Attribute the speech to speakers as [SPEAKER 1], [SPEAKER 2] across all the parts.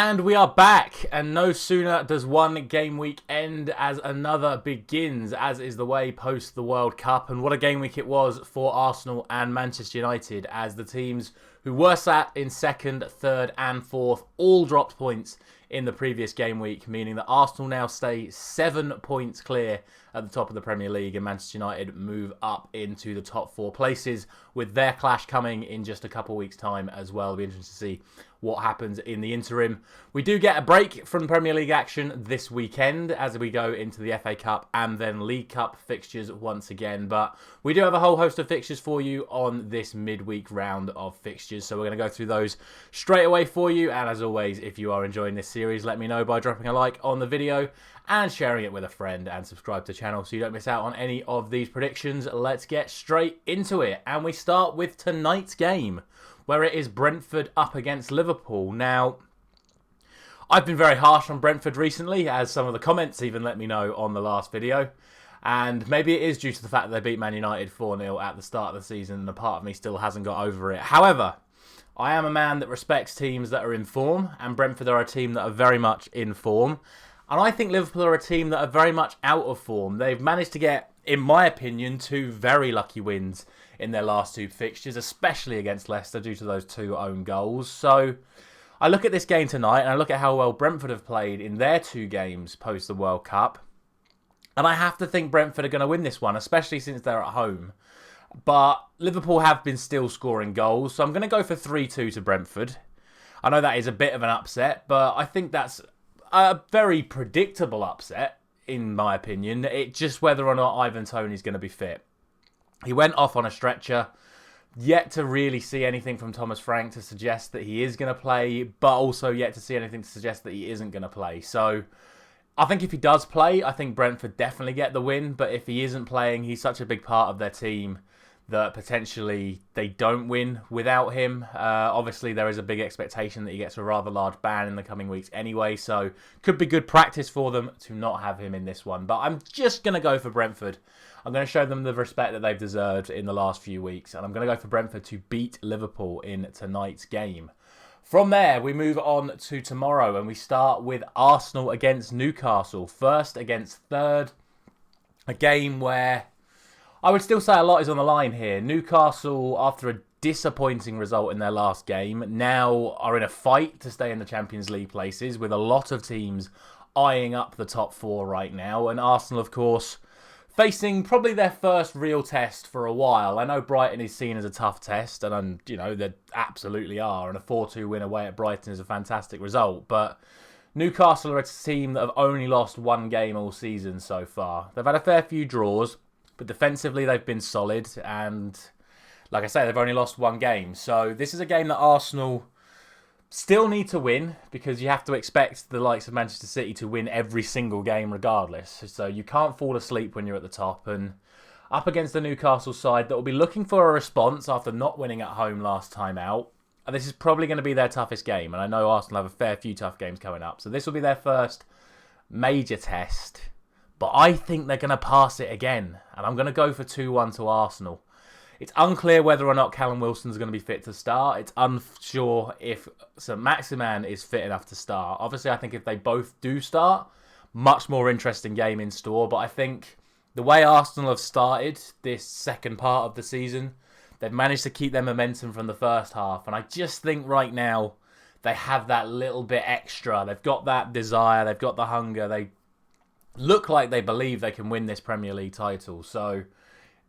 [SPEAKER 1] And we are back, and no sooner does one game week end as another begins, as is the way post the World Cup. And what a game week it was for Arsenal and Manchester United, as the teams who were sat in second, third and fourth all dropped points in the previous game week, meaning that Arsenal now stay 7 points clear at the top of the Premier League, and Manchester United move up into the top 4 places, with their clash coming in just a couple of weeks' time as well. It'll be interesting to see what happens in the interim. We do get a break from Premier League action this weekend as we go into the FA Cup and then League Cup fixtures once again. But we do have a whole host of fixtures for you on this midweek round of fixtures. So we're going to go through those straight away for you. And as always, if you are enjoying this series, let me know by dropping a like on the video and sharing it with a friend, and subscribe to the channel so you don't miss out on any of these predictions. Let's get straight into it. And we start with tonight's game, where it is Brentford up against Liverpool. Now, I've been very harsh on Brentford recently, as some of the comments even let me know on the last video. And maybe it is due to the fact that they beat Man United 4-0 at the start of the season, and a part of me still hasn't got over it. However, I am a man that respects teams that are in form, and Brentford are a team that are very much in form. And I think Liverpool are a team that are very much out of form. They've managed to get, in my opinion, 2 very lucky wins in their last 2 fixtures, especially against Leicester due to those 2 own goals. So I look at this game tonight and I look at how well Brentford have played in their 2 games post the World Cup. And I have to think Brentford are going to win this one, especially since they're at home. But Liverpool have been still scoring goals, so I'm going to go for 3-2 to Brentford. I know that is a bit of an upset, but I think that's a very predictable upset, in my opinion. It's just whether or not Ivan Toney's going to be fit. He went off on a stretcher. Yet to really see anything from Thomas Frank to suggest that he is going to play, but also yet to see anything to suggest that he isn't going to play. So I think if he does play, I think Brentford definitely get the win. But if he isn't playing, he's such a big part of their team that potentially they don't win without him. Obviously, there is a big expectation that he gets a rather large ban in the coming weeks anyway, so could be good practice for them to not have him in this one. But I'm just going to go for Brentford. I'm going to show them the respect that they've deserved in the last few weeks, and I'm going to go for Brentford to beat Liverpool in tonight's game. From there, we move on to tomorrow, and we start with Arsenal against Newcastle. First against third, a game where I would still say a lot is on the line here. Newcastle, after a disappointing result in their last game, now are in a fight to stay in the Champions League places, with a lot of teams eyeing up the top 4 right now. And Arsenal, of course, facing probably their first real test for a while. I know Brighton is seen as a tough test, and they absolutely are. And a 4-2 win away at Brighton is a fantastic result. But Newcastle are a team that have only lost 1 game all season so far. They've had a fair few draws, but defensively, they've been solid. And like I say, they've only lost 1 game. So this is a game that Arsenal still need to win, because you have to expect the likes of Manchester City to win every single game regardless. So you can't fall asleep when you're at the top. And up against the Newcastle side that will be looking for a response after not winning at home last time out. And this is probably going to be their toughest game. And I know Arsenal have a fair few tough games coming up. So this will be their first major test. But I think they're going to pass it again. And I'm going to go for 2-1 to Arsenal. It's unclear whether or not Callum Wilson's going to be fit to start. It's unsure if St. Maximan is fit enough to start. Obviously, I think if they both do start, much more interesting game in store. But I think the way Arsenal have started this second part of the season, they've managed to keep their momentum from the first half. And I just think right now they have that little bit extra. They've got that desire. They've got the hunger. They look like they believe they can win this Premier League title. So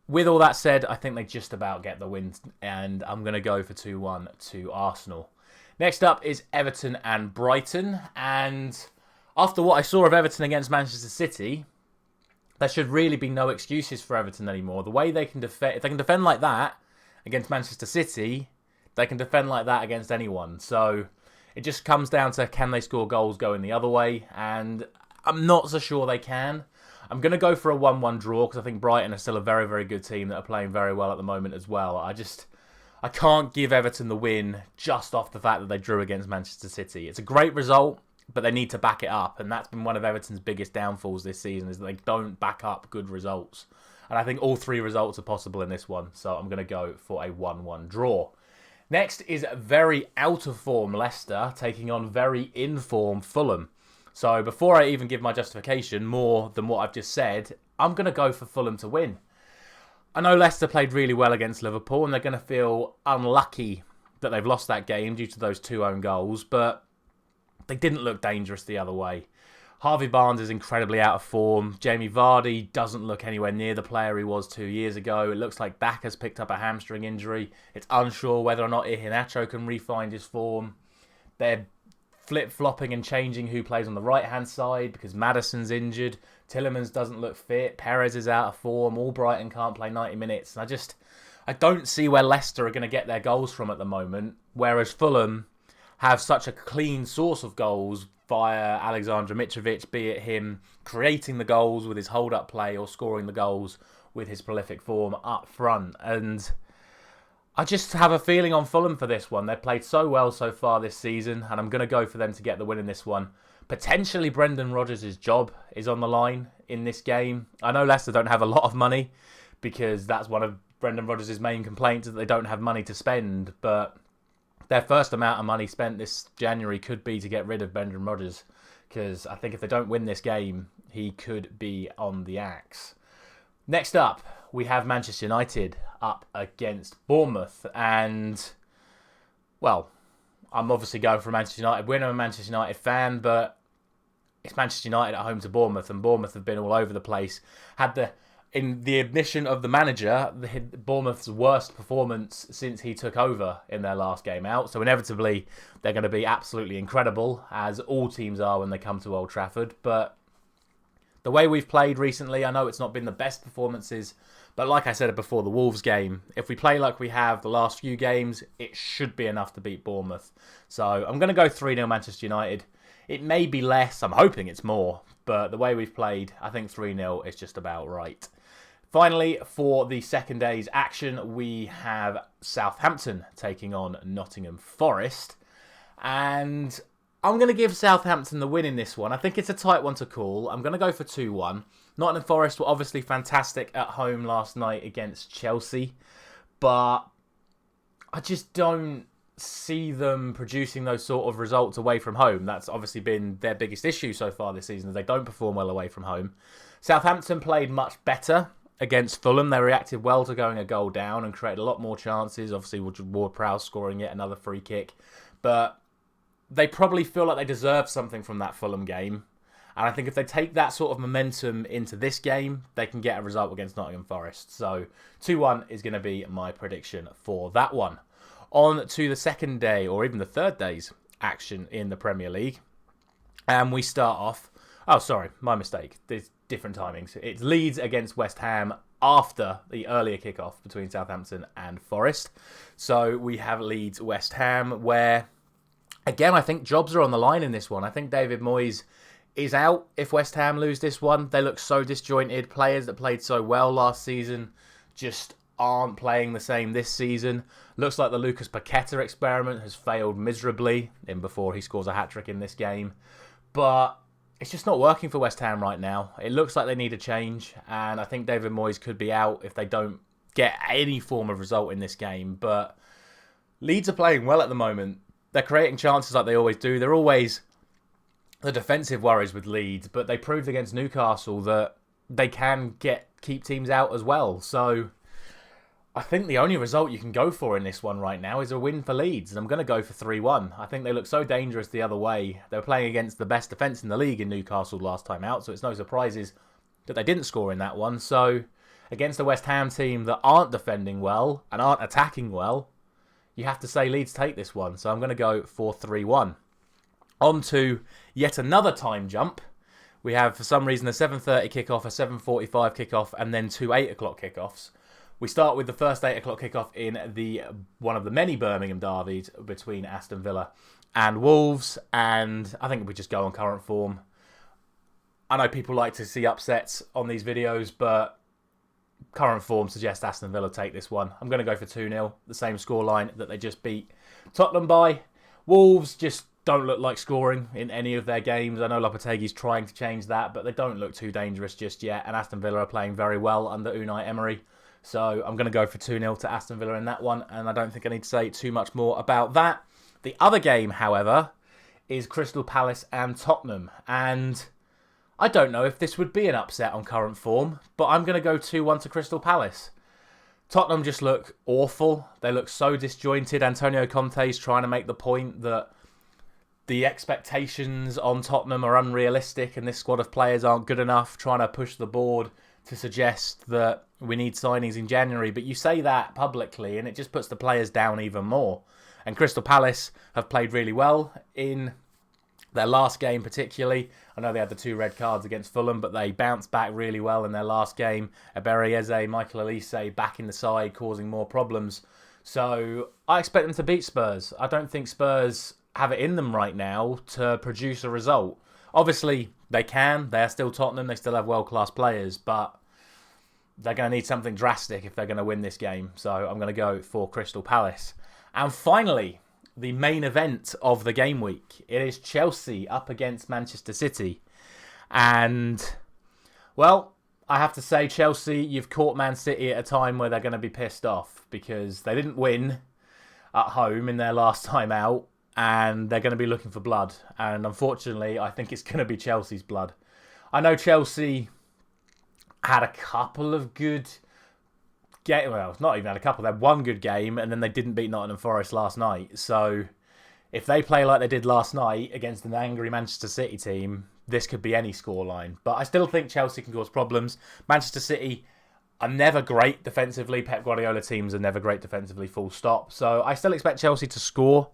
[SPEAKER 1] with all that said, I think they just about get the win, and I'm going to go for 2-1 to Arsenal. Next up is Everton and Brighton, and after what I saw of Everton against Manchester City, there should really be no excuses for Everton anymore. The way they can defend, if they can defend like that against Manchester City, they can defend like that against anyone. So it just comes down to, can they score goals going the other way, and I'm not so sure they can. I'm going to go for a 1-1 draw, because I think Brighton are still a very, very good team that are playing very well at the moment as well. I can't give Everton the win just off the fact that they drew against Manchester City. It's a great result, but they need to back it up. And that's been one of Everton's biggest downfalls this season, is that they don't back up good results. And I think all 3 results are possible in this one. So I'm going to go for a 1-1 draw. Next is very out of form Leicester taking on very in form Fulham. So before I even give my justification, more than what I've just said, I'm going to go for Fulham to win. I know Leicester played really well against Liverpool and they're going to feel unlucky that they've lost that game due to those 2 own goals, but they didn't look dangerous the other way. Harvey Barnes is incredibly out of form. Jamie Vardy doesn't look anywhere near the player he was 2 years ago. It looks like Baka's picked up a hamstring injury. It's unsure whether or not Iheanacho can re-find his form. They're flip-flopping and changing who plays on the right-hand side because Maddison's injured. Tielemans doesn't look fit. Perez is out of form. Albrighton can't play 90 minutes. And I don't see where Leicester are going to get their goals from at the moment, whereas Fulham have such a clean source of goals via Alexander Mitrovic, be it him creating the goals with his hold-up play or scoring the goals with his prolific form up front. And I just have a feeling on Fulham for this one. They've played so well so far this season, and I'm going to go for them to get the win in this one. Potentially Brendan Rodgers' job is on the line in this game. I know Leicester don't have a lot of money because that's one of Brendan Rodgers' main complaints, that they don't have money to spend, but their first amount of money spent this January could be to get rid of Brendan Rodgers, because I think if they don't win this game, he could be on the axe. Next up, we have Manchester United up against Bournemouth, and, well, I'm obviously going for a Manchester United win. I'm a Manchester United fan, but it's Manchester United at home to Bournemouth, and Bournemouth have been all over the place. In the admission of the manager, Bournemouth's worst performance since he took over in their last game out. So inevitably, they're going to be absolutely incredible, as all teams are when they come to Old Trafford. But the way we've played recently, I know it's not been the best performances, but like I said before the Wolves game, if we play like we have the last few games, it should be enough to beat Bournemouth. So I'm going to go 3-0 Manchester United. It may be less, I'm hoping it's more, but the way we've played, I think 3-0 is just about right. Finally, for the second day's action, we have Southampton taking on Nottingham Forest. And I'm going to give Southampton the win in this one. I think it's a tight one to call. I'm going to go for 2-1. Nottingham Forest were obviously fantastic at home last night against Chelsea, but I just don't see them producing those sort of results away from home. That's obviously been their biggest issue so far this season, is they don't perform well away from home. Southampton played much better against Fulham. They reacted well to going a goal down and created a lot more chances. Obviously, Ward-Prowse scoring yet another free kick. But they probably feel like they deserve something from that Fulham game. And I think if they take that sort of momentum into this game, they can get a result against Nottingham Forest. So 2-1 is going to be my prediction for that one. On to the second day, or even the third day's action in the Premier League. And we start off... Oh, sorry, my mistake. There's different timings. It's Leeds against West Ham after the earlier kickoff between Southampton and Forest. So we have Leeds West Ham, where, again, I think jobs are on the line in this one. I think David Moyes is out if West Ham lose this one. They look so disjointed. Players that played so well last season just aren't playing the same this season. Looks like the Lucas Paqueta experiment has failed miserably in before he scores a hat-trick in this game. But it's just not working for West Ham right now. It looks like they need a change, and I think David Moyes could be out if they don't get any form of result in this game. But Leeds are playing well at the moment. They're creating chances like they always do. They're always the defensive worries with Leeds, but they proved against Newcastle that they can keep teams out as well. So I think the only result you can go for in this one right now is a win for Leeds, and I'm going to go for 3-1. I think they look so dangerous the other way. They were playing against the best defence in the league in Newcastle last time out, so it's no surprises that they didn't score in that one. So against the West Ham team that aren't defending well and aren't attacking well, you have to say Leeds take this one. So I'm going to go for 3-1. On to yet another time jump. We have, for some reason, a 7:30 kickoff, a 7:45 kickoff, and then two 8 o'clock kickoffs. We start with the first 8 o'clock kickoff in one of the many Birmingham derbies between Aston Villa and Wolves, and I think we just go on current form. I know people like to see upsets on these videos, but current form suggests Aston Villa take this one. I'm going to go for 2-0, the same scoreline that they just beat Tottenham by. Wolves just don't look like scoring in any of their games. I know Lopetegui's trying to change that, but they don't look too dangerous just yet, and Aston Villa are playing very well under Unai Emery. So I'm going to go for 2-0 to Aston Villa in that one, and I don't think I need to say too much more about that. The other game, however, is Crystal Palace and Tottenham, and I don't know if this would be an upset on current form, but I'm going to go 2-1 to Crystal Palace. Tottenham just look awful. They look so disjointed. Antonio Conte's trying to make the point that the expectations on Tottenham are unrealistic and this squad of players aren't good enough, trying to push the board to suggest that we need signings in January. But you say that publicly and it just puts the players down even more. And Crystal Palace have played really well in their last game particularly. I know they had the 2 red cards against Fulham, but they bounced back really well in their last game. Ebereeze, Michael Olise back in the side, causing more problems. So I expect them to beat Spurs. I don't think Spurs have it in them right now to produce a result. Obviously, they can. They're still Tottenham. They still have world-class players, but they're going to need something drastic if they're going to win this game. So I'm going to go for Crystal Palace. And finally, the main event of the game week. It is Chelsea up against Manchester City. And, well, I have to say, Chelsea, you've caught Man City at a time where they're going to be pissed off because they didn't win at home in their last time out and they're going to be looking for blood. And unfortunately, I think it's going to be Chelsea's blood. I know Chelsea had a couple of good well, not even had a couple. They had one good game, and then they didn't beat Nottingham Forest last night. So, if they play like they did last night against an angry Manchester City team, this could be any scoreline. But I still think Chelsea can cause problems. Manchester City are never great defensively. Pep Guardiola teams are never great defensively, full stop. So, I still expect Chelsea to score,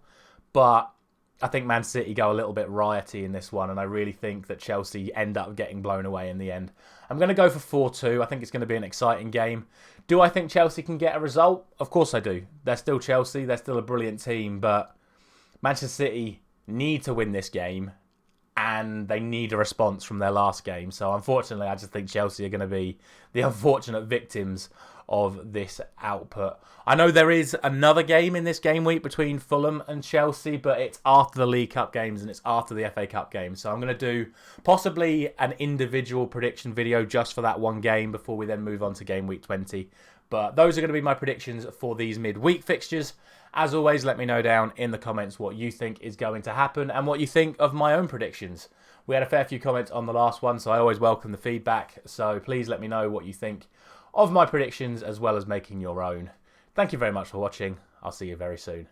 [SPEAKER 1] but I think Man City go a little bit rioty in this one, and I really think that Chelsea end up getting blown away in the end. I'm going to go for 4-2. I think it's going to be an exciting game. Do I think Chelsea can get a result? Of course I do. They're still Chelsea. They're still a brilliant team, but Manchester City need to win this game, and they need a response from their last game. So unfortunately, I just think Chelsea are going to be the unfortunate victims of this output. I know there is another game in this game week between Fulham and Chelsea, but it's after the League Cup games and it's after the FA Cup games. So I'm going to do possibly an individual prediction video just for that one game before we then move on to game week 20. But those are going to be my predictions for these midweek fixtures. As always, let me know down in the comments what you think is going to happen and what you think of my own predictions. We had a fair few comments on the last one, so I always welcome the feedback. So please let me know what you think of my predictions as well as making your own. Thank you very much for watching. I'll see you very soon.